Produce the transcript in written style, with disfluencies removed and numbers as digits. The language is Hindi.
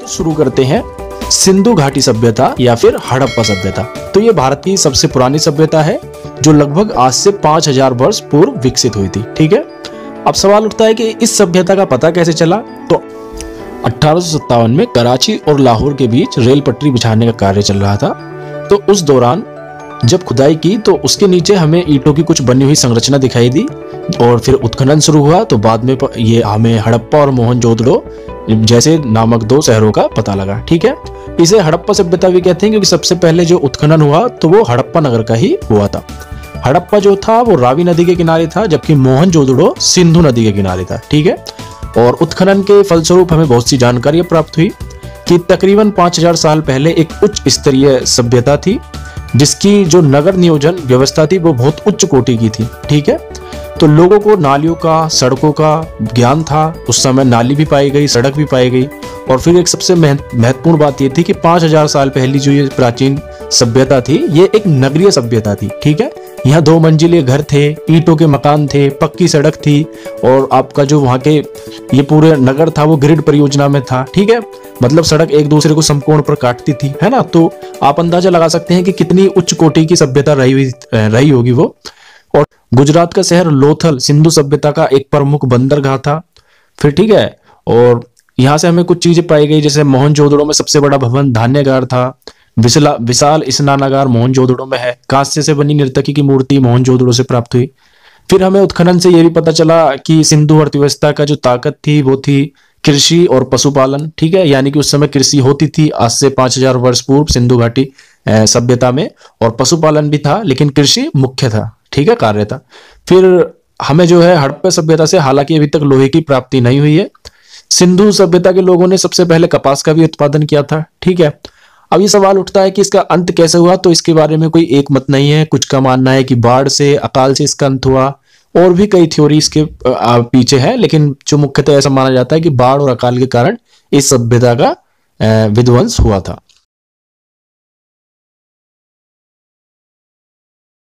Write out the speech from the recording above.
शुरू करते हैं सिंधु घाटी सभ्यता या फिर हड़प्पा सभ्यता। तो ये भारत की सबसे पुरानी सभ्यता है जो लगभग आज से 5000 वर्ष पूर्व विकसित हुई थी। ठीक है, अब सवाल उठता है कि इस सभ्यता का पता कैसे चला। तो 1857 में कराची और लाहौर के बीच रेल पटरी बिछाने का कार्य चल रहा था। तो उस दौरान जब खुदाई की तो उसके नीचे हमें ईंटों की कुछ बनी हुई संरचना दिखाई दी और फिर उत्खनन शुरू हुआ। तो बाद में ये हमें हड़प्पा और मोहनजोदड़ो जैसे नामक दो शहरों का पता लगा। ठीक है, इसे हड़प्पा सभ्यता भी कहते हैं क्योंकि सबसे पहले जो उत्खनन हुआ तो वो हड़प्पा नगर का ही हुआ था। हड़प्पा जो था वो रावी नदी के किनारे था, जबकि मोहनजोदड़ो सिंधु नदी के किनारे था। ठीक है, और उत्खनन के फलस्वरूप हमें बहुत सी जानकारी प्राप्त हुई कि तकरीबन 5000 साल पहले एक उच्च स्तरीय सभ्यता थी जिसकी जो नगर नियोजन व्यवस्था थी वो बहुत उच्च कोटि की थी। ठीक है, तो लोगों को नालियों का, सड़कों का ज्ञान था। उस समय नाली भी पाई गई, सड़क भी पाई गई। और फिर एक सबसे महत्वपूर्ण बात ये थी कि 5000 साल पहली जो ये प्राचीन सभ्यता थी ये एक नगरीय सभ्यता थी। ठीक है, यहाँ 2 मंजिले घर थे, ईंटों के मकान थे, पक्की सड़क थी और आपका जो वहाँ के ये पूरे नगर था वो ग्रिड परियोजना में था। ठीक है, मतलब सड़क एक दूसरे को समकोण पर काटती थी, है ना। तो आप अंदाजा लगा सकते हैं कि कितनी उच्च कोटि की सभ्यता रही होगी वो। और गुजरात का शहर लोथल सिंधु सभ्यता का एक प्रमुख बंदरगाह था। फिर ठीक है, और यहाँ से हमें कुछ चीजें पाई गई, जैसे मोहनजोदड़ो में सबसे बड़ा भवन धान्यगार था। विशाल स्नानागार मोहनजोदड़ो में है। कांस्य से बनी नर्तकी की मूर्ति मोहनजोदड़ो से प्राप्त हुई। फिर हमें उत्खनन से यह भी पता चला कि सिंधु अर्थव्यवस्था का जो ताकत थी वो थी कृषि और पशुपालन। ठीक है, यानी कि उस समय कृषि होती थी आज से 5000 वर्ष पूर्व सिंधु घाटी सभ्यता में, और पशुपालन भी था लेकिन कृषि मुख्य था। ठीक है, कार्य था। फिर हमें जो है हड़प्पा सभ्यता से हालांकि अभी तक लोहे की प्राप्ति नहीं हुई है। सिंधु सभ्यता के लोगों ने सबसे पहले कपास का भी उत्पादन किया था। ठीक है, अब ये सवाल उठता है कि इसका अंत कैसे हुआ। तो इसके बारे में कोई एक मत नहीं है। कुछ का मानना है कि बाढ़ से, अकाल से इसका अंत हुआ, और भी कई थ्योरी इसके पीछे है, लेकिन जो मुख्यतः ऐसा माना जाता है कि बाढ़ और अकाल के कारण इस सभ्यता का विध्वंस हुआ था।